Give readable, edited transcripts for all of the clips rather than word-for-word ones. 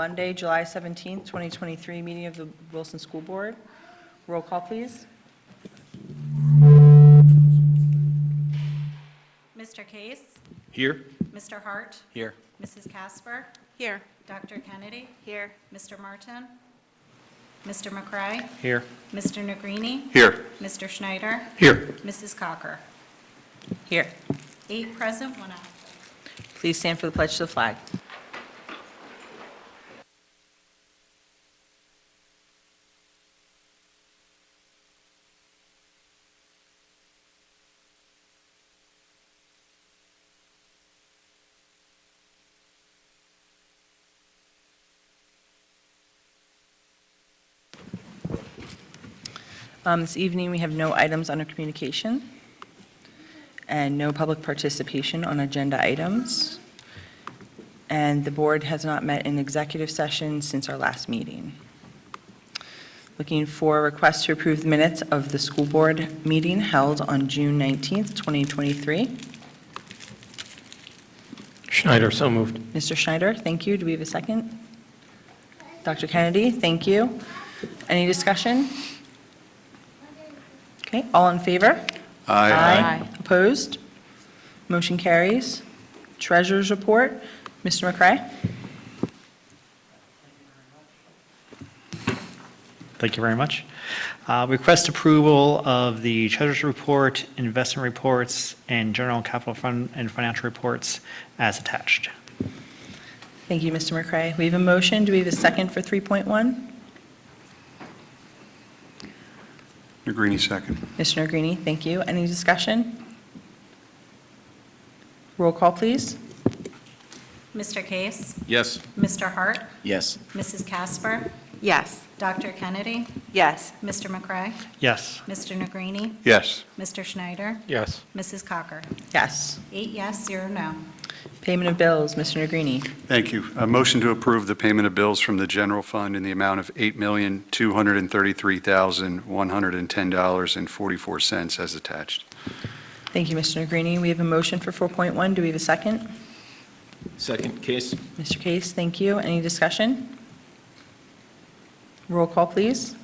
Monday, July 17th, 2023 meeting of the Wilson School Board. Roll call, please. Mr. Case? Here. Mr. Hart? Here. Mrs. Casper? Here. Dr. Kennedy? Here. Mr. Martin? Mr. McCray? Here. Mr. Negrini? Here. Mr. Schneider? Here. Mrs. Cocker? Here. 8 present, 1 absent. Please stand for the pledge to the flag. This evening, we have no items under communication and no public participation on agenda items. And the board has not met in executive session since our last meeting. Looking for a request to approve the minutes of the school board meeting held on June 19th, 2023. Schneider, so moved. Mr. Schneider, thank you. Do we have a second? Dr. Kennedy, thank you. Any discussion? Okay, all in favor? Aye. Opposed? Motion carries. Treasurer's report, Mr. McCray. Thank you very much. Request approval of the Treasurer's Report, investment reports, and general and capital fund and financial reports as attached. Thank you, Mr. McCray. We have a motion. Do we have a second for 3.1? Negrini, second. Mr. Negrini, thank you. Any discussion? Roll call, please. Mr. Case? Yes. Mr. Hart? Yes. Mrs. Casper? Yes. Dr. Kennedy? Yes. Mr. McCray? Yes. Mr. Negrini? Yes. Mr. Schneider? Yes. Mrs. Cocker? Yes. 8 yes, 0 no. Payment of bills, Mr. Negrini. Thank you. A motion to approve the payment of bills from the general fund in the amount of $8,233,110.44 as attached. Thank you, Mr. Negrini. We have a motion for 4.1. Do we have a second? Second. Case. Mr. Case, thank you. Any discussion? Roll call, please.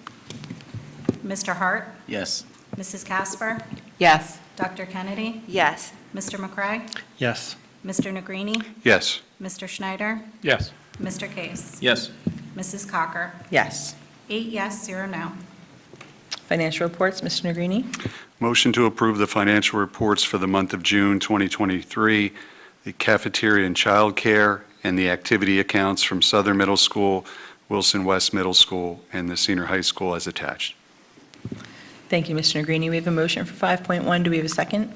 Mr. Hart? Yes. Mrs. Casper? Yes. Dr. Kennedy? Yes. Mr. McCray? Yes. Mr. Negrini? Yes. Mr. Schneider? Yes. Mr. Case? Yes. Mrs. Cocker? Yes. 8 yes, 0 no. Financial reports, Mr. Negrini. Motion to approve the financial reports for the month of June 2023, the cafeteria and childcare, and the activity accounts from Southern Middle School, Wilson West Middle School, and the Senior High School as attached. Thank you, Mr. Negrini. We have a motion for 5.1. Do we have a second?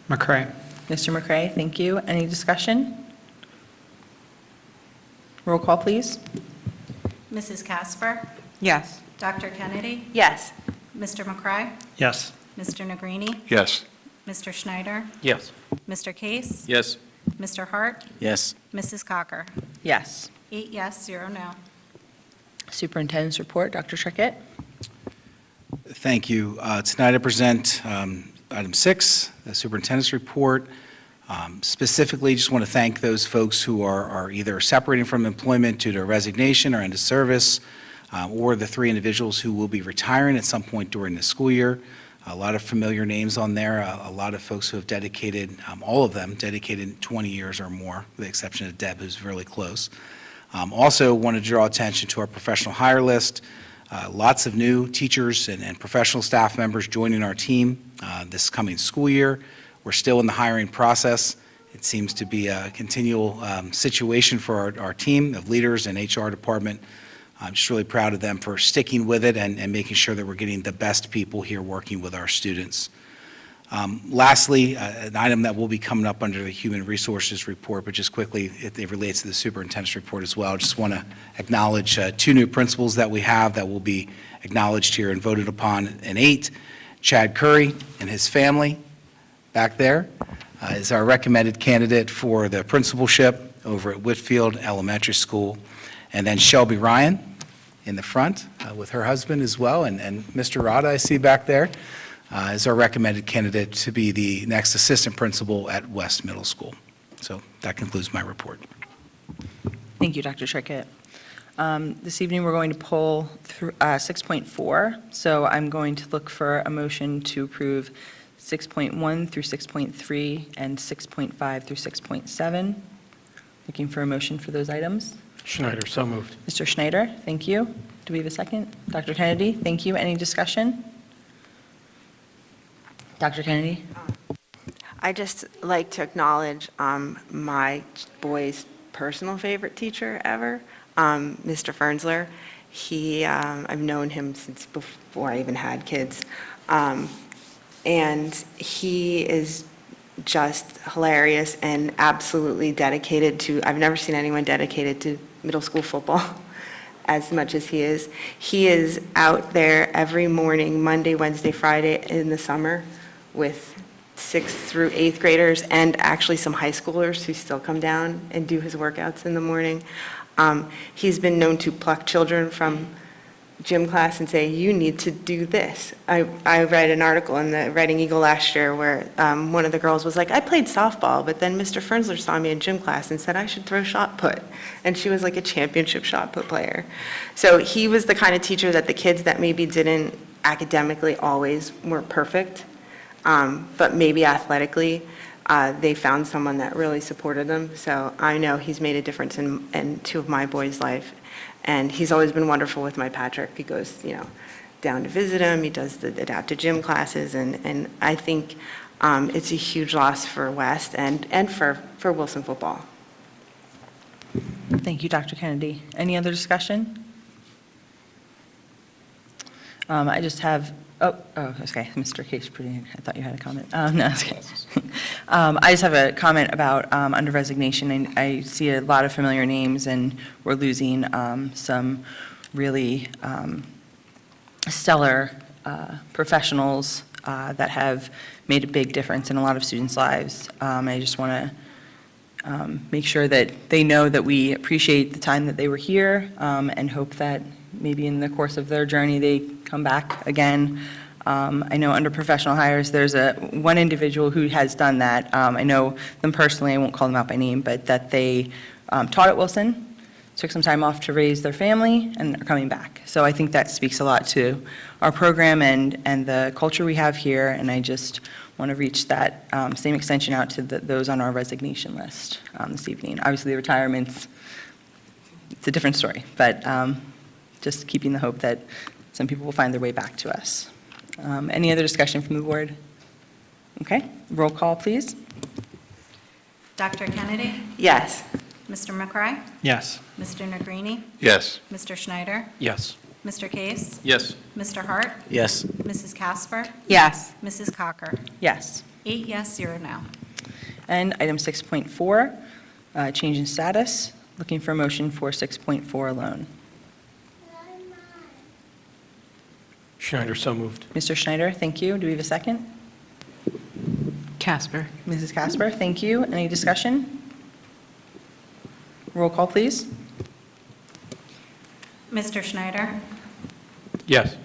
McCray. Mr. McCray, thank you. Any discussion? Roll call, please. Mrs. Casper? Yes. Dr. Kennedy? Yes. Mr. McCray? Yes. Mr. Negrini? Yes. Mr. Schneider? Yes. Mr. Case? Yes. Mr. Hart? Yes. Mrs. Cocker? Yes. 8 yes, 0 no. Superintendent's report, Dr. Trickett. Thank you. Tonight I present item 6, the superintendent's report. Specifically, just want to thank those folks who are either separating from employment due to resignation or end of service, or the 3 individuals who will be retiring at some point during the school year. A lot of familiar names on there, a lot of folks who have dedicated, all of them dedicated 20 years or more, with the exception of Deb, who's really close. Also wanted to draw attention to our professional hire list. Lots of new teachers and professional staff members joining our team this coming school year. We're still in the hiring process. It seems to be a continual situation for our team of leaders and HR department. I'm just really proud of them for sticking with it and making sure that we're getting the best people here working with our students. Lastly, an item that will be coming up under the Human Resources report, but just quickly, it relates to the superintendent's report as well. I just want to acknowledge 2 new principals that we have that will be acknowledged here and voted upon in 8. Chad Curry and his family back there is our recommended candidate for the principalship over at Whitfield Elementary School. And then Shelby Ryan in the front with her husband as well, and Mr. Rada I see back there is our recommended candidate to be the next assistant principal at West Middle School. So that concludes my report. Thank you, Dr. Trickett. This evening, we're going to pull through 6.4, so I'm going to look for a motion to approve 6.1 through 6.3 and 6.5 through 6.7. Looking for a motion for those items. Schneider, so moved. Mr. Schneider, thank you. Do we have a second? Dr. Kennedy, thank you. Any discussion? Dr. Kennedy? I just like to acknowledge my boy's personal favorite teacher ever, Mr. Fernsler. I've known him since before I even had kids. And he is just hilarious and absolutely dedicated to, I've never seen anyone dedicated to middle school football as much as he is. He is out there every morning, Monday, Wednesday, Friday in the summer with 6th through 8th graders and actually some high schoolers who still come down and do his workouts in the morning. He's been known to pluck children from gym class and say, you need to do this. I read an article in the Reading Eagle last year where one of the girls was like, I played softball, but then Mr. Fernsler saw me in gym class and said I should throw shot put. And she was like a championship shot put player. So he was the kind of teacher that the kids that maybe didn't academically always were perfect, but maybe athletically, they found someone that really supported them. So I know he's made a difference in two of my boys' life. And he's always been wonderful with my Patrick. He goes, down to visit him. He does the adaptive gym classes. And I think it's a huge loss for West and for Wilson football. Thank you, Dr. Kennedy. Any other discussion? I just have, okay, Mr. Case, I thought you had a comment. No, okay. I just have a comment about under resignation. I see a lot of familiar names, and we're losing some really stellar professionals that have made a big difference in a lot of students' lives. I just want to make sure that they know that we appreciate the time that they were here, and hope that maybe in the course of their journey, they come back again. I know under professional hires, there's one individual who has done that. I know them personally, I won't call them out by name, but that they taught at Wilson, took some time off to raise their family, and are coming back. So I think that speaks a lot to our program and the culture we have here, and I just want to reach that same extension out to those on our resignation list this evening. Obviously, the retirements, it's a different story, but just keeping the hope that some people will find their way back to us. Any other discussion from the board? Okay, roll call, please. Dr. Kennedy? Yes. Mr. McCray? Yes. Mr. Negrini? Yes. Mr. Schneider? Yes. Mr. Case? Yes. Mr. Hart? Yes. Mrs. Casper? Yes. Mrs. Cocker? Yes. 8 yes, 0 no. And item 6.4, change in status. Looking for a motion for 6.4 alone. Schneider, so moved. Mr. Schneider, thank you. Do we have a second? Casper. Mrs. Casper, thank you. Any discussion? Roll call, please. Mr. Schneider? Yes.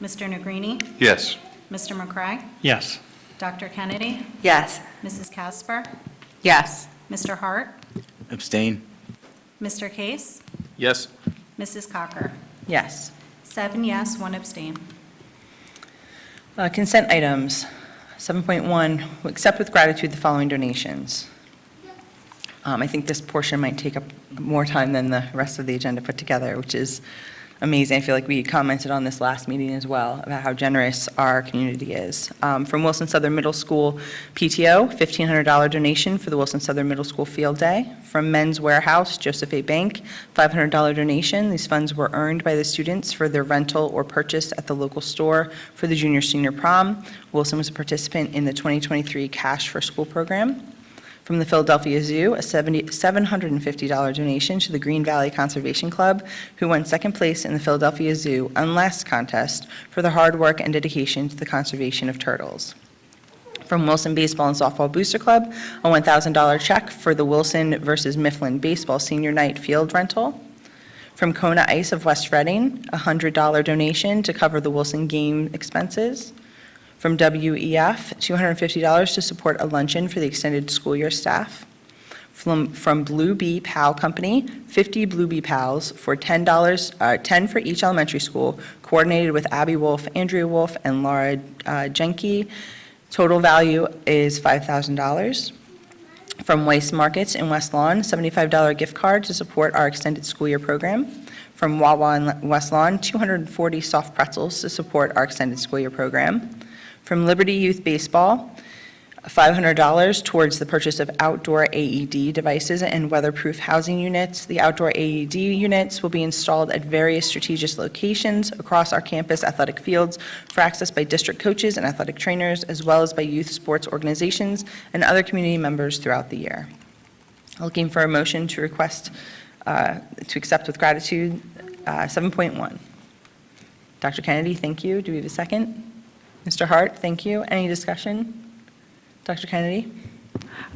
Mr. Negrini? Yes. Mr. McCray? Yes. Dr. Kennedy? Yes. Mrs. Casper? Yes. Mr. Hart? Abstain? Mr. Case? Yes. Mrs. Cocker? Yes. 7 yes, 1 abstain. Consent items. 7.1, accept with gratitude the following donations. I think this portion might take up more time than the rest of the agenda put together, which is amazing. I feel like we commented on this last meeting as well, about how generous our community is. From Wilson Southern Middle School PTO, $1,500 donation for the Wilson Southern Middle School Field Day. From Men's Warehouse, Joseph A. Bank, $500 donation. These funds were earned by the students for their rental or purchase at the local store for the junior-senior prom. Wilson was a participant in the 2023 Cash for School program. From the Philadelphia Zoo, a $750 donation to the Green Valley Conservation Club, who won second place in the Philadelphia Zoo Unlast contest for their hard work and dedication to the conservation of turtles. From Wilson Baseball and Softball Booster Club, a $1,000 check for the Wilson versus Mifflin Baseball Senior Night field rental. From Kona Ice of West Reading, a $100 donation to cover the Wilson game expenses. From WEF, $250 to support a luncheon for the extended school year staff. from Blue Bee Pal Company, 50 Blue Bee Pals for $10, 10 for each elementary school, coordinated with Abby Wolf, Andrea Wolf, and Laura Jenke. Total value is $5,000. From Weiss Markets in West Lawn, $75 gift card to support our extended school year program. From Wawa in West Lawn, 240 soft pretzels to support our extended school year program. From Liberty Youth Baseball, $500 towards the purchase of outdoor AED devices and weatherproof housing units. The outdoor AED units will be installed at various strategic locations across our campus athletic fields for access by district coaches and athletic trainers, as well as by youth sports organizations and other community members throughout the year. Looking for a motion to request, to accept with gratitude 7.1. Dr. Kennedy, thank you. Do we have a second? Mr. Hart, thank you. Any discussion? Dr. Kennedy?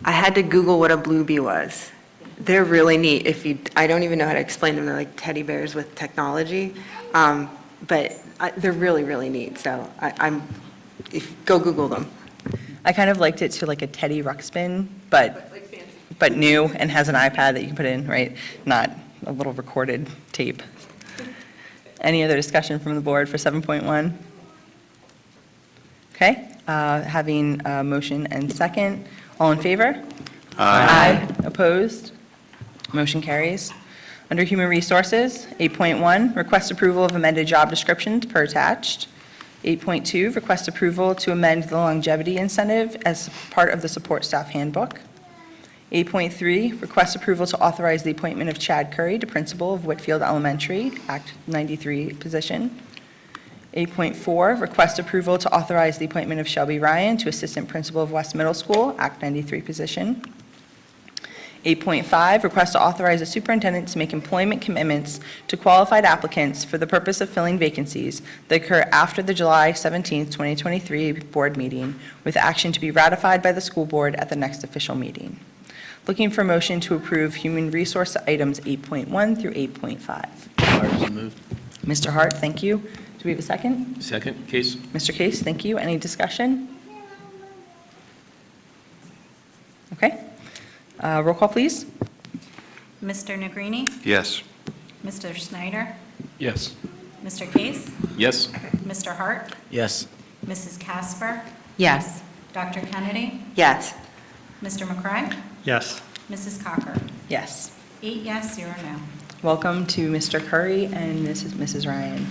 I had to Google what a Blue Bee was. They're really neat. I don't even know how to explain them. They're like teddy bears with technology. But they're really, really neat. So go Google them. I kind of liked it to like a Teddy Ruxpin, but new and has an iPad that you can put in, right? Not a little recorded tape. Any other discussion from the board for 7.1? Okay, having a motion and second. All in favor? Aye. Opposed? Motion carries. Under Human Resources, 8.1, request approval of amended job descriptions per attached. 8.2, request approval to amend the longevity incentive as part of the support staff handbook. 8.3, request approval to authorize the appointment of Chad Curry to principal of Whitfield Elementary, Act 93 position. 8.4, request approval to authorize the appointment of Shelby Ryan to assistant principal of West Middle School, Act 93 position. 8.5, request to authorize the superintendent to make employment commitments to qualified applicants for the purpose of filling vacancies that occur after the July 17, 2023 board meeting, with action to be ratified by the school board at the next official meeting. Looking for motion to approve human resource items 8.1 through 8.5. Hart, so moved. Mr. Hart, thank you. Do we have a second? Second, Case? Mr. Case, thank you. Any discussion? Okay. Roll call, please. Mr. Negrini? Yes. Mr. Snyder? Yes. Mr. Case? Yes. Mr. Hart? Yes. Mrs. Casper? Yes. Dr. Kennedy? Yes. Mr. McCray? Yes. Mrs. Cocker? Yes. 8 yes, 0 no. Welcome to Mr. Curry and Mrs. Ryan.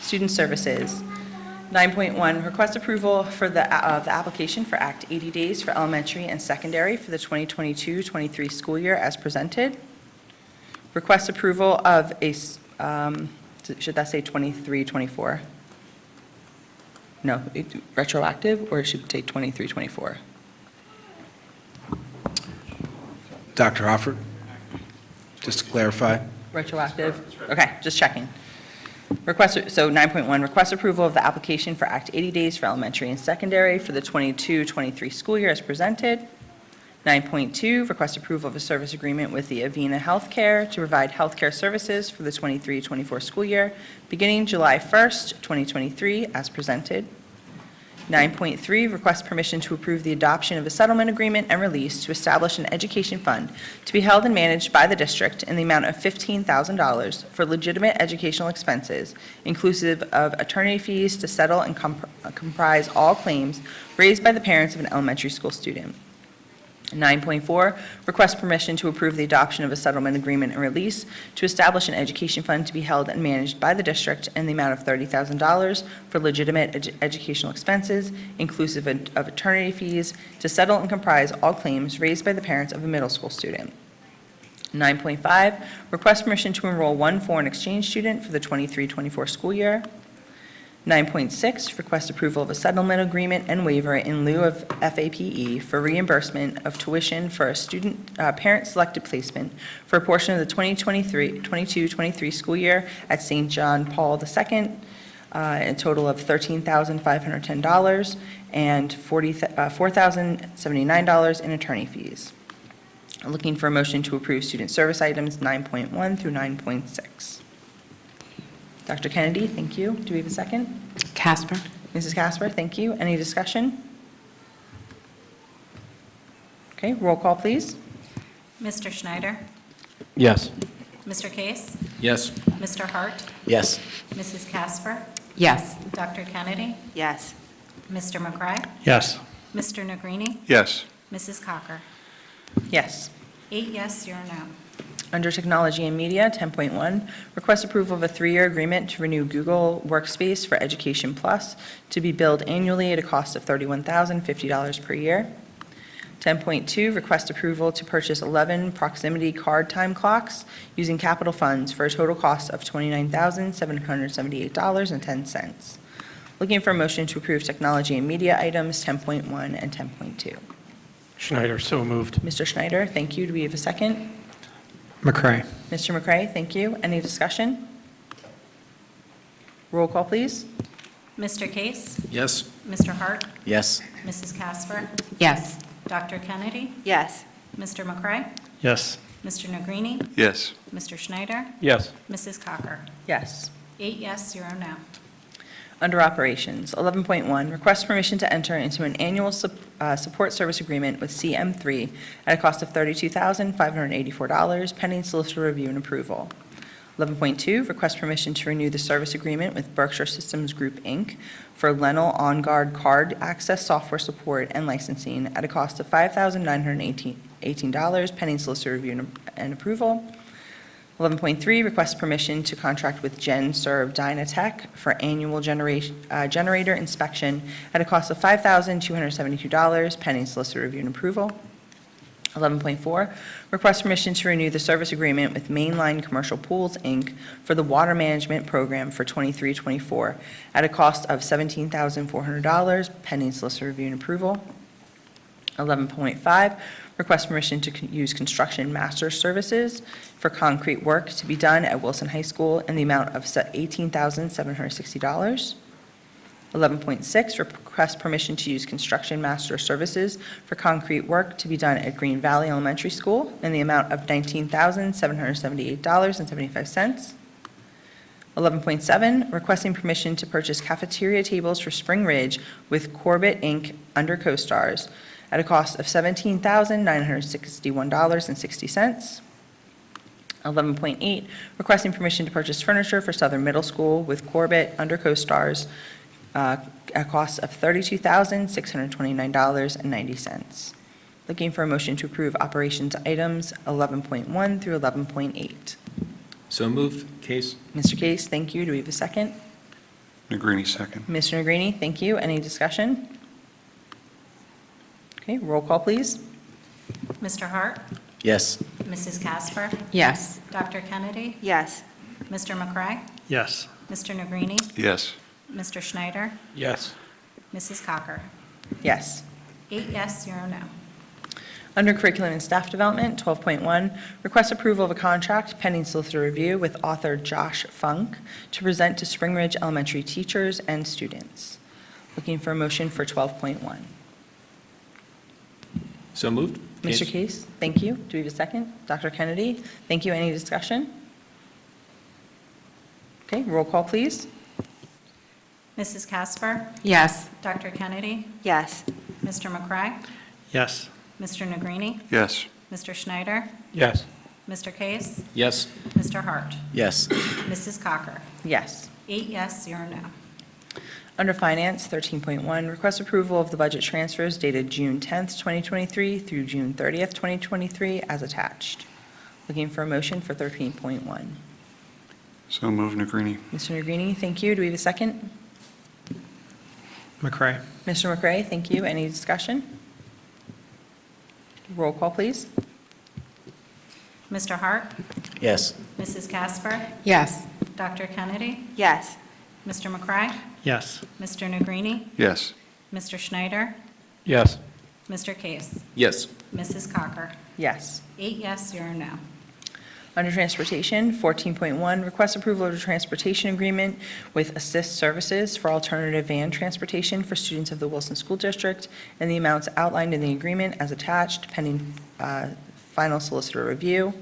Student Services. 9.1, request approval for of the application for Act 80 Days for elementary and secondary for the 2022-23 school year as presented. Request approval of should that say 23-24? No, retroactive, or it should say 23-24? Dr. Hofford, just to clarify. Retroactive? Okay, just checking. So 9.1, request approval of the application for Act 80 Days for elementary and secondary for the 22-23 school year as presented. 9.2, request approval of a service agreement with the Avena Healthcare to provide healthcare services for the 23-24 school year, beginning July 1st, 2023, as presented. 9.3, request permission to approve the adoption of a settlement agreement and release to establish an education fund to be held and managed by the district in the amount of $15,000 for legitimate educational expenses, inclusive of attorney fees to settle and comprise all claims raised by the parents of an elementary school student. 9.4, request permission to approve the adoption of a settlement agreement and release to establish an education fund to be held and managed by the district in the amount of $30,000 for legitimate educational expenses, inclusive of attorney fees, to settle and comprise all claims raised by the parents of a middle school student. 9.5, request permission to enroll one foreign exchange student for the 23-24 school year. 9.6, request approval of a settlement agreement and waiver in lieu of FAPE for reimbursement of tuition for a student parent-selected placement for a portion of the 22-23 school year at St. John Paul II, a total of $13,510 and $4,079 in attorney fees. Looking for a motion to approve student service items 9.1 through 9.6. Dr. Kennedy, thank you. Do we have a second? Casper? Mrs. Casper, thank you. Any discussion? Okay, roll call, please. Mr. Schneider? Yes. Mr. Case? Yes. Mr. Hart? Yes. Mrs. Casper? Yes. Dr. Kennedy? Yes. Mr. McCray? Yes. Mr. Negrini? Yes. Mrs. Cocker? Yes. 8 yes, 0 no. Under Technology and Media, 10.1, request approval of a 3-year agreement to renew Google Workspace for Education Plus to be billed annually at a cost of $31,050 per year. 10.2, request approval to purchase 11 proximity card time clocks using capital funds for a total cost of $29,778.10. Looking for a motion to approve Technology and Media items 10.1 and 10.2. Schneider, so moved. Mr. Schneider, thank you. Do we have a second? McCray. Mr. McCray, thank you. Any discussion? Roll call, please. Mr. Case? Yes. Mr. Hart? Yes. Mrs. Casper? Yes. Dr. Kennedy? Yes. Mr. McCray? Yes. Mr. Negrini? Yes. Mr. Schneider? Yes. Mrs. Cocker? Yes. 8 yes, 0 no. Under Operations, 11.1, request permission to enter into an annual support service agreement with CM3 at a cost of $32,584, pending solicitor review and approval. 11.2, request permission to renew the service agreement with Berkshire Systems Group, Inc. for Lenel OnGuard card access software support and licensing at a cost of $5,918, pending solicitor review and approval. 11.3, request permission to contract with GenServe Dynatech for annual generator inspection at a cost of $5,272, pending solicitor review and approval. 11.4, request permission to renew the service agreement with Mainline Commercial Pools, Inc. for the water management program for 23-24 at a cost of $17,400, pending solicitor review and approval. 11.5, request permission to use construction master services for concrete work to be done at Wilson High School in the amount of $18,760. 11.6, request permission to use construction master services for concrete work to be done at Green Valley Elementary School in the amount of $19,778.75. 11.7, requesting permission to purchase cafeteria tables for Spring Ridge with Corbett, Inc. under CoStars at a cost of $17,961.60. 11.8, requesting permission to purchase furniture for Southern Middle School with Corbett under CoStars at a cost of $32,629.90. Looking for a motion to approve operations items 11.1 through 11.8. So moved. Case? Mr. Case, thank you. Do we have a second? Negrini, second. Mr. Negrini, thank you. Any discussion? Okay, roll call, please. Mr. Hart? Yes. Mrs. Casper? Yes. Dr. Kennedy? Yes. Mr. McCray? Yes. Mr. Negrini? Yes. Mr. Schneider? Yes. Mrs. Cocker? Yes. 8 yes, 0 no. Under Curriculum and Staff Development, 12.1, request approval of a contract pending solicitor review with author Josh Funk to present to Spring Ridge Elementary teachers and students. Looking for a motion for 12.1. So moved. Mr. Case, thank you. Do we have a second? Dr. Kennedy, thank you. Any discussion? Okay, roll call, please. Mrs. Casper? Yes. Dr. Kennedy? Yes. Mr. McCray? Yes. Mr. Negrini? Yes. Mr. Schneider? Yes. Mr. Case? Yes. Mr. Hart? Yes. Mrs. Cocker? Yes. 8 yes, 0 no. Under Finance, 13.1, request approval of the budget transfers dated June 10th, 2023 through June 30th, 2023 as attached. Looking for a motion for 13.1. So moved, Negrini. Mr. Negrini, thank you. Do we have a second? McCray. Mr. McCray, thank you. Any discussion? Roll call, please. Mr. Hart? Yes. Mrs. Casper? Yes. Dr. Kennedy? Yes. Mr. McCray? Yes. Mr. Negrini? Yes. Mr. Schneider? Yes. Mr. Case? Yes. Mrs. Cocker? Yes. 8 yes, 0 no. Under Transportation, 14.1, request approval of a transportation agreement with Assist Services for alternative van transportation for students of the Wilson School District and the amounts outlined in the agreement as attached pending final solicitor review.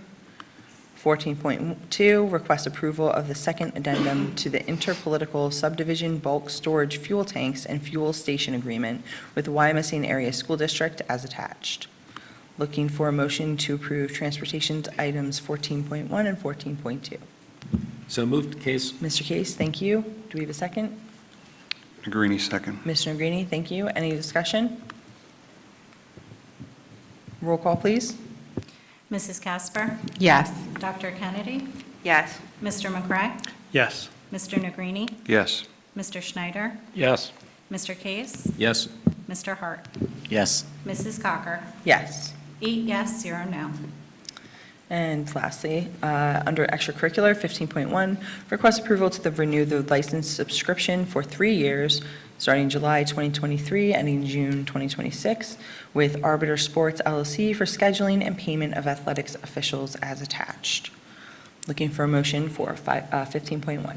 14.2, request approval of the second addendum to the interpolitical subdivision bulk storage fuel tanks and fuel station agreement with Wyomissing Area School District as attached. Looking for a motion to approve transportation items 14.1 and 14.2. So moved. Case? Mr. Case, thank you. Do we have a second? Negrini, second. Mr. Negrini, thank you. Any discussion? Roll call, please. Mrs. Casper? Yes. Dr. Kennedy? Yes. Mr. McCray? Yes. Mr. Negrini? Yes. Mr. Schneider? Yes. Mr. Case? Yes. Mr. Hart? Yes. Mrs. Cocker? Yes. 8 yes, 0 no. And lastly, under extracurricular, 15.1, request approval to renew the license subscription for 3 years, starting July 2023, ending June 2026, with Arbiter Sports LLC for scheduling and payment of athletics officials as attached. Looking for a motion for 15.1.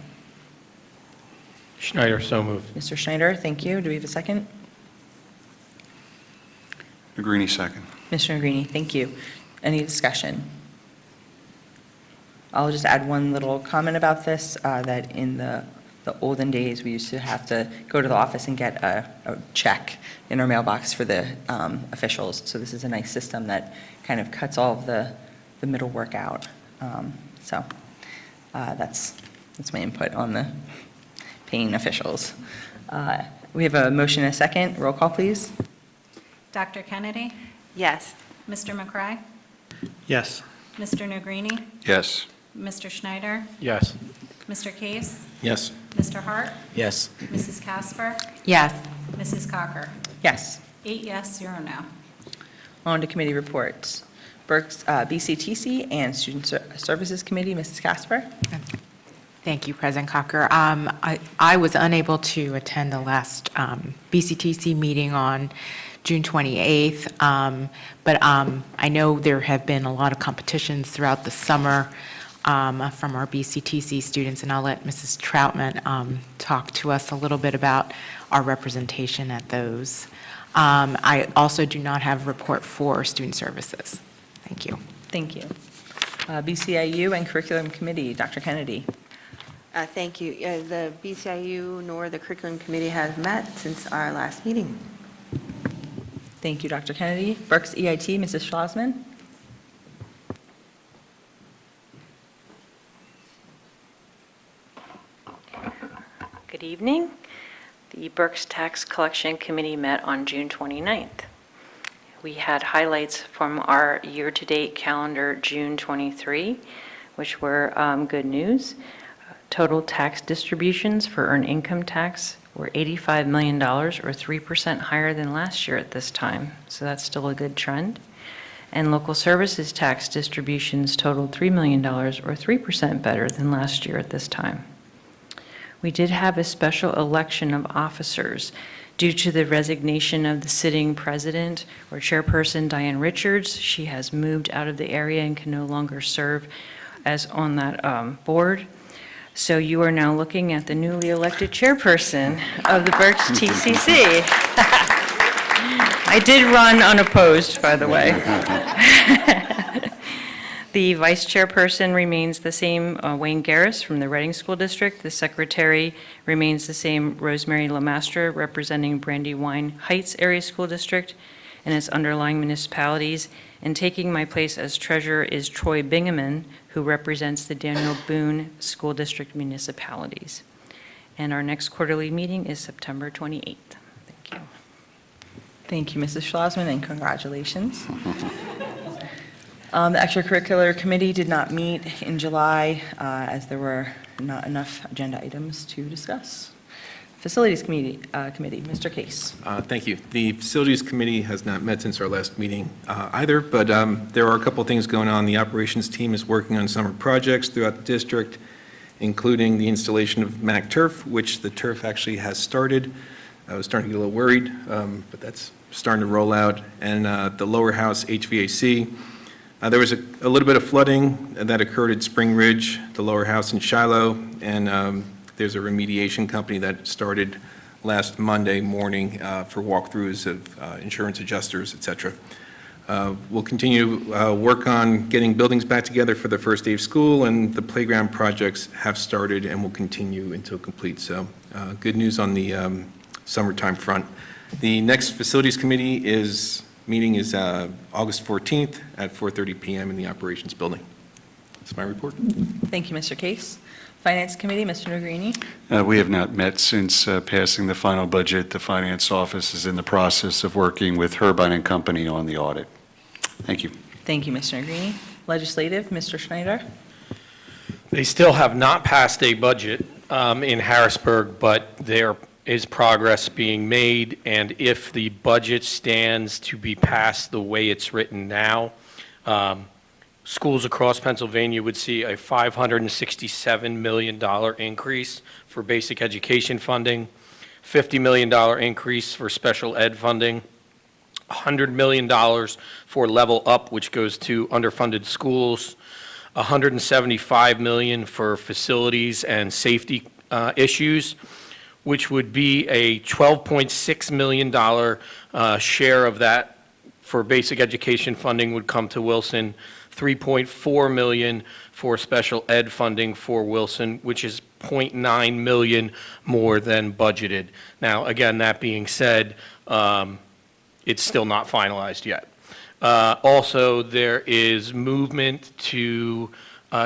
Schneider, so moved. Mr. Schneider, thank you. Do we have a second? Negrini, second. Mr. Negrini, thank you. Any discussion? I'll just add one little comment about this, that in the olden days, we used to have to go to the office and get a check in our mailbox for the officials. So this is a nice system that kind of cuts all of the middle work out. So that's my input on the paying officials. We have a motion and a second. Roll call, please. Dr. Kennedy? Yes. Mr. McCray? Yes. Mr. Negrini? Yes. Mr. Schneider? Yes. Mr. Case? Yes. Mr. Hart? Yes. Mrs. Casper? Yes. Mrs. Cocker? Yes. 8 yes, 0 no. On to committee reports. Berks BCTC and Student Services Committee, Mrs. Casper. Thank you, President Cocker. I was unable to attend the last BCTC meeting on June 28th, but I know there have been a lot of competitions throughout the summer from our BCTC students, and I'll let Mrs. Troutman talk to us a little bit about our representation at those. I also do not have a report for Student Services. Thank you. Thank you. BCIU and Curriculum Committee, Dr. Kennedy. Thank you. The BCIU nor the Curriculum Committee have met since our last meeting. Thank you, Dr. Kennedy. Berks EIT, Mrs. Schlossman. Good evening. The Berks Tax Collection Committee met on June 29th. We had highlights from our year-to-date calendar, June 23, which were good news. Total tax distributions for earned income tax were $85 million, or 3% higher than last year at this time. So that's still a good trend. And local services tax distributions totaled $3 million, or 3% better than last year at this time. We did have a special election of officers due to the resignation of the sitting president or chairperson, Diane Richards. She has moved out of the area and can no longer serve as on that board. So you are now looking at the newly elected chairperson of the Berks TCC. I did run unopposed, by the way. The vice chairperson remains the same, Wayne Garris from the Reading School District. The secretary remains the same, Rosemary Lemastre, representing Brandywine Heights Area School District and its underlying municipalities. And taking my place as treasurer is Troy Bingaman, who represents the Daniel Boone School District municipalities. And our next quarterly meeting is September 28th. Thank you. Thank you, Mrs. Schlossman, and congratulations. The extracurricular committee did not meet in July as there were not enough agenda items to discuss. Facilities Committee, Mr. Case. Thank you. The Facilities Committee has not met since our last meeting either, but there are a couple things going on. The operations team is working on summer projects throughout the district, including the installation of MAC turf, which the turf actually has started. I was starting to get a little worried, but that's starting to roll out. And the lower house HVAC. There was a little bit of flooding that occurred at Spring Ridge, the lower house in Shiloh, and there's a remediation company that started last Monday morning for walkthroughs of insurance adjusters, et cetera. We'll continue to work on getting buildings back together for the first day of school, and the playground projects have started and will continue until complete. So good news on the summertime front. The next Facilities Committee meeting is August 14th at 4:30 PM in the Operations Building. That's my report. Thank you, Mr. Case. Finance Committee, Mr. Negrini. We have not met since passing the final budget. The Finance Office is in the process of working with Herbine and Company on the audit. Thank you. Thank you, Mr. Negrini. Legislative, Mr. Schneider. They still have not passed a budget in Harrisburg, but there is progress being made, and if the budget stands to be passed the way it's written now, schools across Pennsylvania would see a $567 million increase for basic education funding, $50 million increase for special ed funding, $100 million for Level Up, which goes to underfunded schools, $175 million for facilities and safety issues, which would be a $12.6 million share of that for basic education funding would come to Wilson, $3.4 million for special ed funding for Wilson, which is $0.9 million more than budgeted. Now, again, that being said, it's still not finalized yet. Also, there is movement to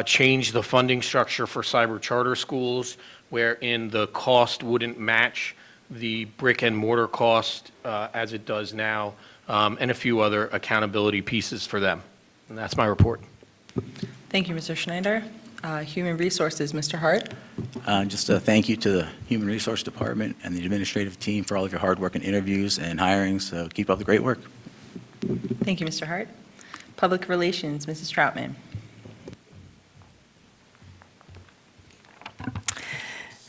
change the funding structure for cyber charter schools, wherein the cost wouldn't match the brick and mortar cost as it does now, and a few other accountability pieces for them. And that's my report. Thank you, Mr. Schneider. Human Resources, Mr. Hart. Just a thank you to the Human Resource Department and the administrative team for all of your hard work in interviews and hirings. So keep up the great work. Thank you, Mr. Hart. Public Relations, Mrs. Troutman.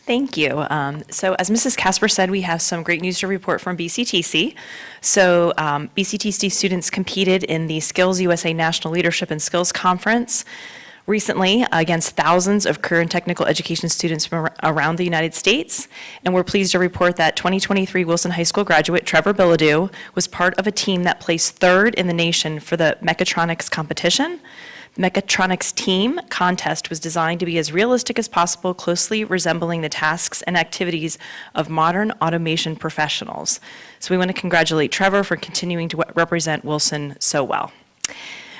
Thank you. So as Mrs. Casper said, we have some great news to report from BCTC. So BCTC students competed in the Skills USA National Leadership and Skills Conference recently against thousands of career and technical education students from around the United States. And we're pleased to report that 2023 Wilson High School graduate Trevor Bilodeau was part of a team that placed third in the nation for the mechatronics competition. Mechatronics team contest was designed to be as realistic as possible, closely resembling the tasks and activities of modern automation professionals. So we want to congratulate Trevor for continuing to represent Wilson so well.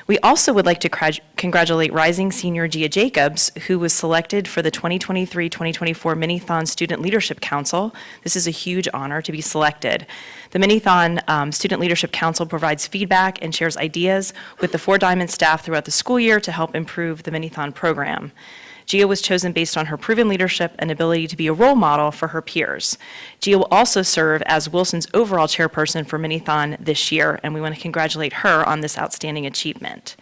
We also would like to congratulate rising senior Gia Jacobs, who was selected for the 2023-2024 Minithon Student Leadership Council. This is a huge honor to be selected. The Minithon Student Leadership Council provides feedback and shares ideas with the Four Diamond staff throughout the school year to help improve the Minithon program. Gia was chosen based on her proven leadership and ability to be a role model for her peers. Gia will also serve as Wilson's overall chairperson for Minithon this year, and we want to congratulate her on this outstanding achievement.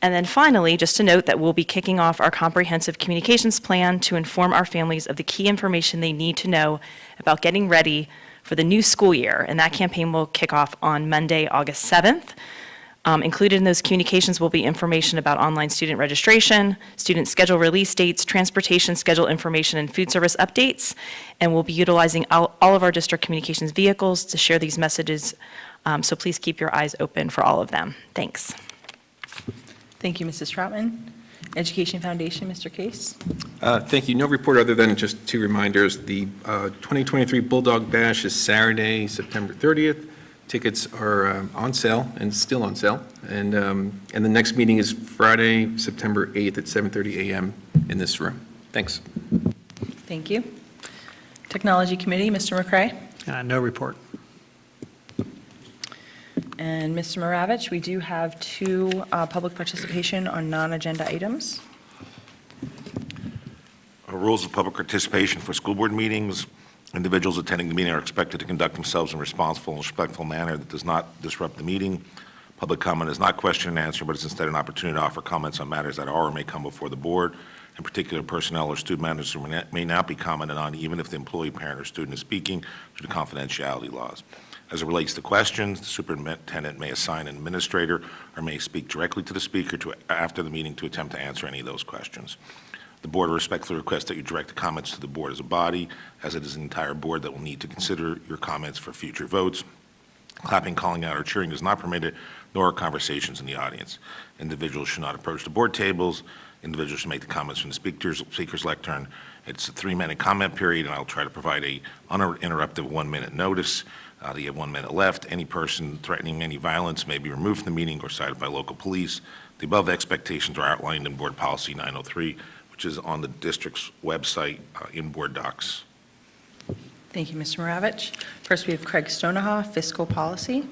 And then finally, just to note that we'll be kicking off our comprehensive communications plan to inform our families of the key information they need to know about getting ready for the new school year, and that campaign will kick off on Monday, August 7th. Included in those communications will be information about online student registration, student schedule release dates, transportation schedule information, and food service updates. And we'll be utilizing all of our district communications vehicles to share these messages. So please keep your eyes open for all of them. Thanks. Thank you, Mrs. Troutman. Education Foundation, Mr. Case. Thank you. No report other than just two reminders. The 2023 Bulldog Bash is Saturday, September 30th. Tickets are on sale and still on sale. And the next meeting is Friday, September 8th at 7:30 a.m. in this room. Thanks. Thank you. Technology Committee, Mr. McCray. No report. And Mr. Maravich, we do have two public participation on non-agenda items. Rules of public participation for school board meetings. Individuals attending the meeting are expected to conduct themselves in a responsible and respectful manner that does not disrupt the meeting. Public comment is not question and answer, but is instead an opportunity to offer comments on matters that are or may come before the board. In particular, personnel or student matters may not be commented on, even if the employee, parent, or student is speaking, due to confidentiality laws. As it relates to questions, the superintendent may assign an administrator or may speak directly to the speaker after the meeting to attempt to answer any of those questions. The board respectfully requests that you direct the comments to the board as a body, as it is the entire board that will need to consider your comments for future votes. Clapping, calling out, or cheering is not permitted, nor are conversations in the audience. Individuals should not approach the board tables. Individuals should make the comments from the speaker's lectern. It's a 3-minute comment period, and I'll try to provide a uninterrupted 1-minute notice. You have 1 minute left. Any person threatening any violence may be removed from the meeting or cited by local police. The above expectations are outlined in Board Policy 903, which is on the district's website in Board Docs. Thank you, Mr. Maravich. First, we have Craig Stonehoff, Fiscal Policy.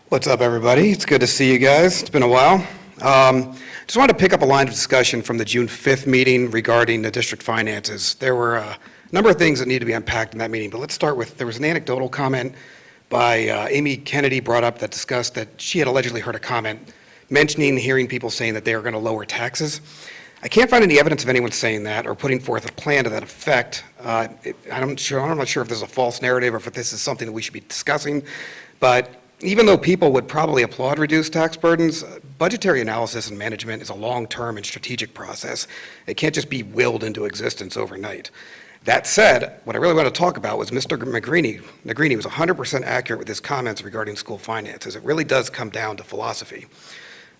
What's up, everybody? It's good to see you guys. It's been a while. Just wanted to pick up a line of discussion from the June 5th meeting regarding the district finances. There were a number of things that need to be unpacked in that meeting, but let's start with, there was an anecdotal comment by Amy Kennedy brought up that discussed that she had allegedly heard a comment mentioning hearing people saying that they are going to lower taxes. I can't find any evidence of anyone saying that or putting forth a plan to that effect. I'm not sure if this is a false narrative or if this is something that we should be discussing, but even though people would probably applaud reduced tax burdens, budgetary analysis and management is a long-term and strategic process. It can't just be willed into existence overnight. That said, what I really want to talk about was Mr. Negrini was 100% accurate with his comments regarding school finances. It really does come down to philosophy.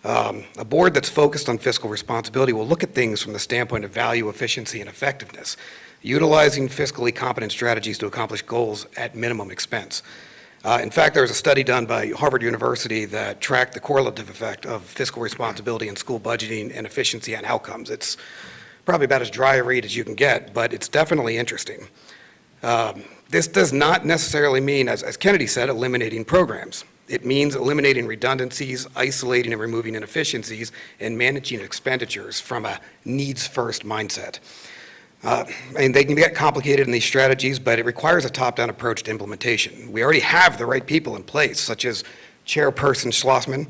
A board that's focused on fiscal responsibility will look at things from the standpoint of value, efficiency, and effectiveness, utilizing fiscally competent strategies to accomplish goals at minimum expense. In fact, there was a study done by Harvard University that tracked the correlative effect of fiscal responsibility in school budgeting and efficiency on outcomes. It's probably about as dry a read as you can get, but it's definitely interesting. This does not necessarily mean, as Kennedy said, eliminating programs. It means eliminating redundancies, isolating and removing inefficiencies, and managing expenditures from a needs-first mindset. And they can get complicated in these strategies, but it requires a top-down approach to implementation. We already have the right people in place, such as Chairperson Schlossman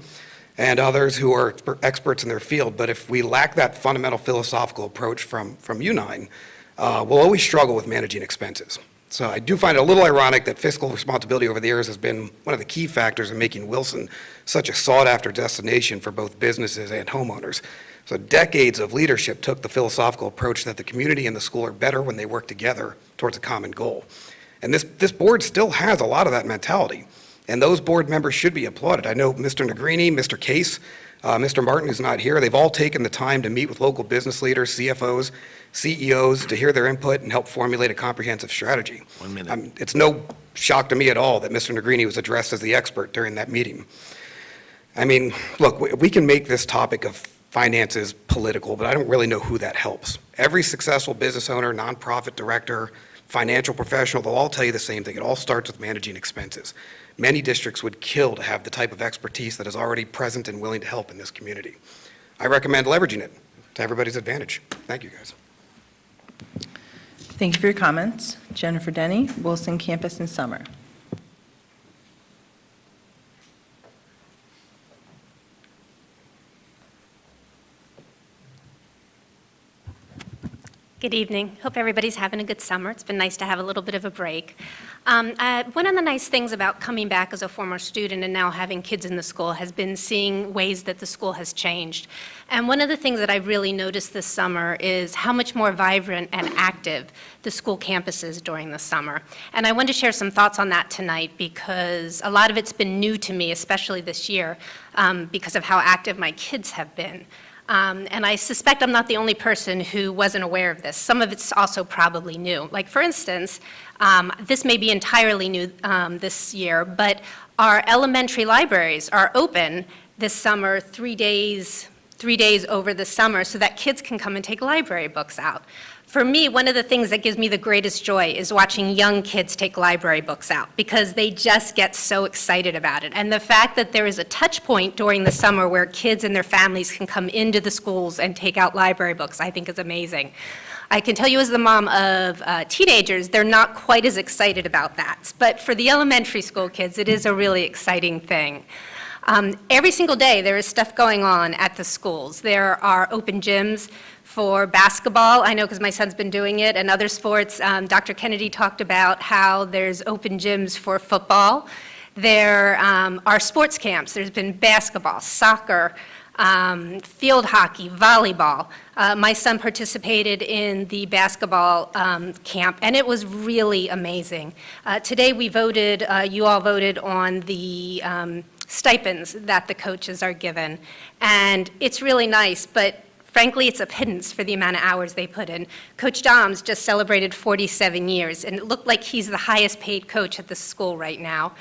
and others who are experts in their field, but if we lack that fundamental philosophical approach from U9, we'll always struggle with managing expenses. So I do find it a little ironic that fiscal responsibility over the years has been one of the key factors in making Wilson such a sought-after destination for both businesses and homeowners. So decades of leadership took the philosophical approach that the community and the school are better when they work together towards a common goal. And this board still has a lot of that mentality, and those board members should be applauded. I know Mr. Negrini, Mr. Case, Mr. Martin, who's not here, they've all taken the time to meet with local business leaders, CFOs, CEOs, to hear their input and help formulate a comprehensive strategy. 1 minute. It's no shock to me at all that Mr. Negrini was addressed as the expert during that meeting. I mean, look, we can make this topic of finances political, but I don't really know who that helps. Every successful business owner, nonprofit director, financial professional, they'll all tell you the same thing. It all starts with managing expenses. Many districts would kill to have the type of expertise that is already present and willing to help in this community. I recommend leveraging it to everybody's advantage. Thank you, guys. Thank you for your comments. Jennifer Denny, Wilson Campus and Summer. Good evening. Hope everybody's having a good summer. It's been nice to have a little bit of a break. One of the nice things about coming back as a former student and now having kids in the school has been seeing ways that the school has changed. And one of the things that I've really noticed this summer is how much more vibrant and active the school campus is during the summer. And I want to share some thoughts on that tonight because a lot of it's been new to me, especially this year, because of how active my kids have been. And I suspect I'm not the only person who wasn't aware of this. Some of it's also probably new. Like, for instance, this may be entirely new this year, but our elementary libraries are open this summer 3 days over the summer so that kids can come and take library books out. For me, one of the things that gives me the greatest joy is watching young kids take library books out because they just get so excited about it. And the fact that there is a touch point during the summer where kids and their families can come into the schools and take out library books, I think is amazing. I can tell you as the mom of teenagers, they're not quite as excited about that. But for the elementary school kids, it is a really exciting thing. Every single day, there is stuff going on at the schools. There are open gyms for basketball, I know because my son's been doing it, and other sports. Dr. Kennedy talked about how there's open gyms for football. There are sports camps. There's been basketball, soccer, field hockey, volleyball. My son participated in the basketball camp, and it was really amazing. Today, we voted, you all voted on the stipends that the coaches are given, and it's really nice, but frankly, it's a pittance for the amount of hours they put in. Coach Doms just celebrated 47 years, and it looked like he's the highest paid coach at the school right now.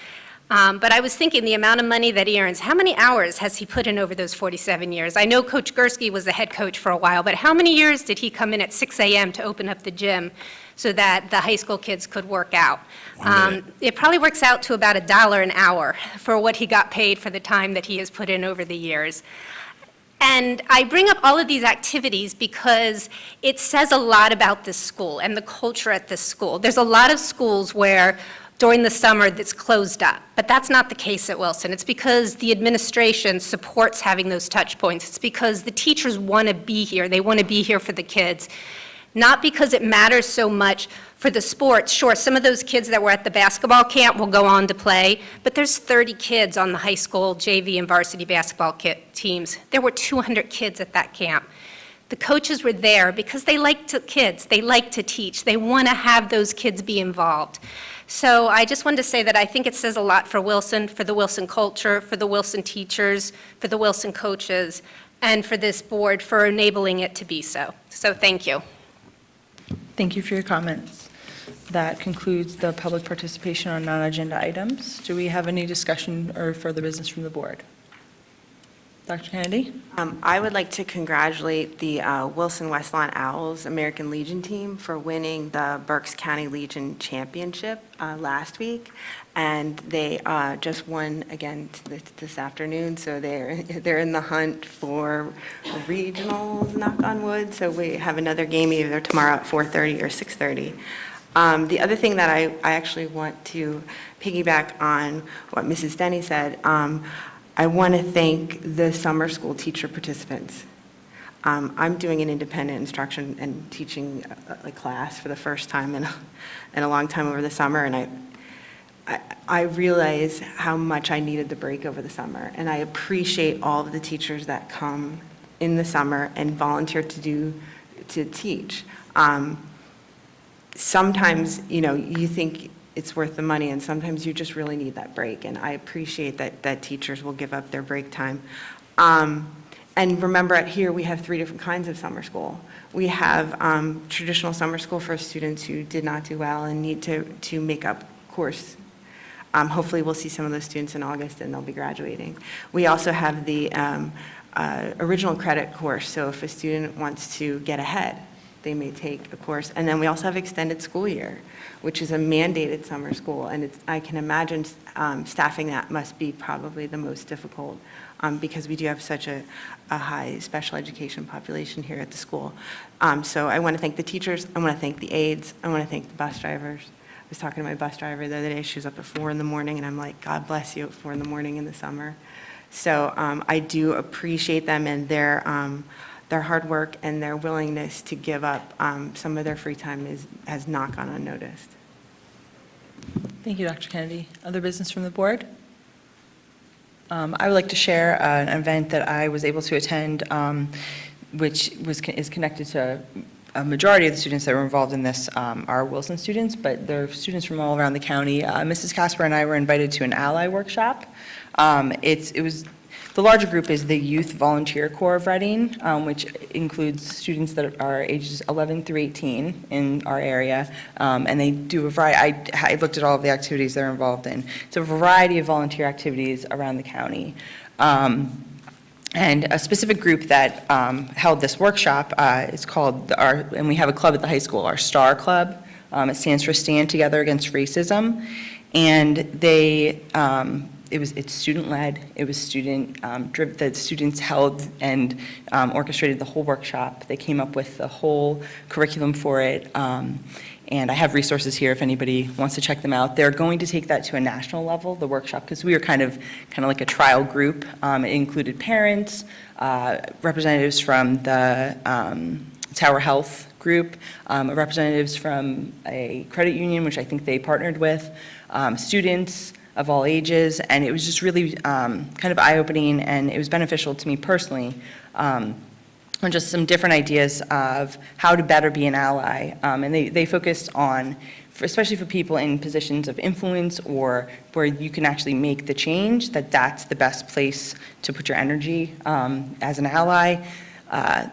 But I was thinking the amount of money that he earns, how many hours has he put in over those 47 years? I know Coach Gursky was the head coach for a while, but how many years did he come in at 6 a.m. to open up the gym so that the high school kids could work out? It probably works out to about $1 an hour for what he got paid for the time that he has put in over the years. And I bring up all of these activities because it says a lot about this school and the culture at this school. There's a lot of schools where during the summer that's closed up, but that's not the case at Wilson. It's because the administration supports having those touch points. It's because the teachers want to be here. They want to be here for the kids. Not because it matters so much for the sports. Sure, some of those kids that were at the basketball camp will go on to play, but there's 30 kids on the high school JV and varsity basketball teams. There were 200 kids at that camp. The coaches were there because they like kids. They like to teach. They want to have those kids be involved. So I just wanted to say that I think it says a lot for Wilson, for the Wilson culture, for the Wilson teachers, for the Wilson coaches, and for this board for enabling it to be so. So thank you. Thank you for your comments. That concludes the public participation on non-agenda items. Do we have any discussion or further business from the board? Dr. Kennedy? I would like to congratulate the Wilson West Lawn Owls American Legion team for winning the Berks County Legion Championship last week. And they just won again this afternoon, so they're in the hunt for regionals, knock on wood. So we have another game either tomorrow at 4:30 or 6:30. The other thing that I actually want to piggyback on what Mrs. Denny said, I want to thank the summer school teacher participants. I'm doing an independent instruction and teaching a class for the first time in a long time over the summer, and I realize how much I needed the break over the summer, and I appreciate all of the teachers that come in the summer and volunteer to teach. Sometimes, you think it's worth the money, and sometimes you just really need that break, and I appreciate that teachers will give up their break time. And remember, at here, we have 3 different kinds of summer school. We have traditional summer school for students who did not do well and need to make up course. Hopefully, we'll see some of those students in August, and they'll be graduating. We also have the original credit course, so if a student wants to get ahead, they may take a course. And then we also have extended school year, which is a mandated summer school, and I can imagine staffing that must be probably the most difficult because we do have such a high special education population here at the school. So I want to thank the teachers, I want to thank the aides, I want to thank the bus drivers. I was talking to my bus driver the other day, she was up at 4 in the morning, and I'm like, God bless you at 4 in the morning in the summer. So I do appreciate them and their hard work and their willingness to give up some of their free time has not gone unnoticed. Thank you, Dr. Kennedy. Other business from the board? I would like to share an event that I was able to attend, which is connected to a majority of the students that were involved in this are Wilson students, but they're students from all around the county. Mrs. Casper and I were invited to an ally workshop. The larger group is the Youth Volunteer Corps of Reading, which includes students that are ages 11 through 18 in our area, and they do a variety. I looked at all of the activities they're involved in. It's a variety of volunteer activities around the county. And a specific group that held this workshop is called, and we have a club at the high school, our STAR Club. It stands for Stand Together Against Racism. And it's student-led. It was student-driven. The students held and orchestrated the whole workshop. They came up with the whole curriculum for it. And I have resources here if anybody wants to check them out. They're going to take that to a national level, the workshop, because we were kind of like a trial group. It included parents, representatives from the Tower Health group, representatives from a credit union, which I think they partnered with, students, of all ages, and it was just really kind of eye-opening, and it was beneficial to me personally, on just some different ideas of how to better be an ally. And they focused on, especially for people in positions of influence or where you can actually make the change, that's the best place to put your energy as an ally.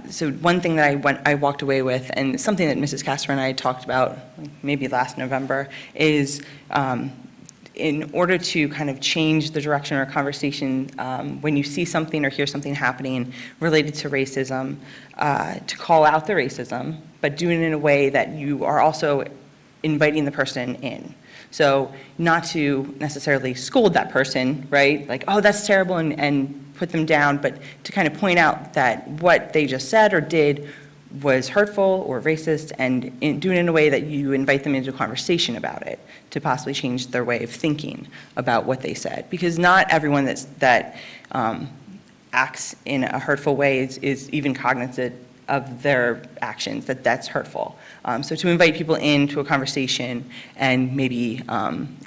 So one thing that I walked away with, and something that Mrs. Casper and I talked about maybe last November, is in order to kind of change the direction or conversation, when you see something or hear something happening related to racism, to call out the racism, but do it in a way that you are also inviting the person in. So not to necessarily scold that person, right? Like, oh, that's terrible, and put them down, but to kind of point out that what they just said or did was hurtful or racist, and do it in a way that you invite them into a conversation about it to possibly change their way of thinking about what they said. Because not everyone that acts in a hurtful way is even cognizant of their actions, that's hurtful. So to invite people into a conversation and maybe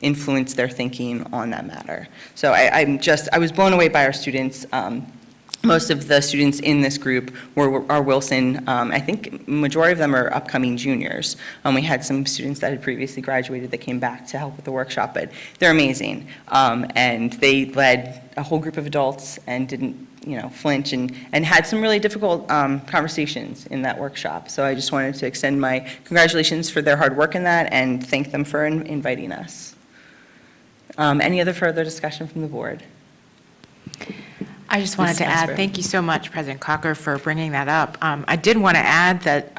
influence their thinking on that matter. So I was blown away by our students. Most of the students in this group are Wilson. I think majority of them are upcoming juniors. We had some students that had previously graduated that came back to help with the workshop, but they're amazing. And they led a whole group of adults and didn't flinch, and had some really difficult conversations in that workshop. So I just wanted to extend my congratulations for their hard work in that and thank them for inviting us. Any other further discussion from the board? I just wanted to add, thank you so much, President Cocker, for bringing that up. I did want to add that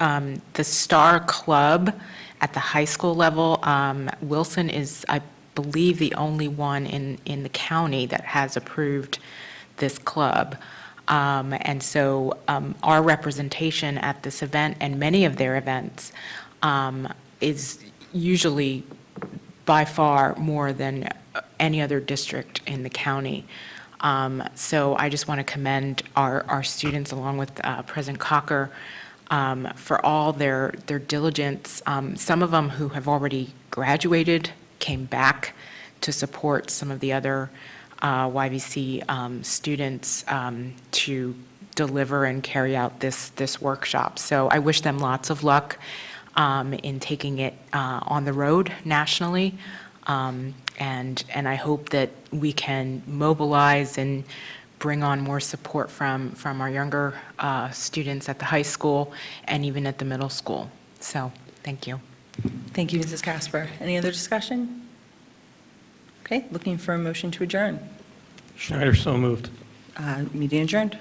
the Star Club at the high school level, Wilson is, I believe, the only one in the county that has approved this club. And so our representation at this event and many of their events is usually by far more than any other district in the county. So I just want to commend our students, along with President Cocker, for all their diligence. Some of them who have already graduated came back to support some of the other YVC students to deliver and carry out this workshop. So I wish them lots of luck in taking it on the road nationally. And I hope that we can mobilize and bring on more support from our younger students at the high school and even at the middle school. So, thank you. Thank you, Mrs. Casper. Any other discussion? Okay, looking for a motion to adjourn. Schneider, so moved. Meeting adjourned.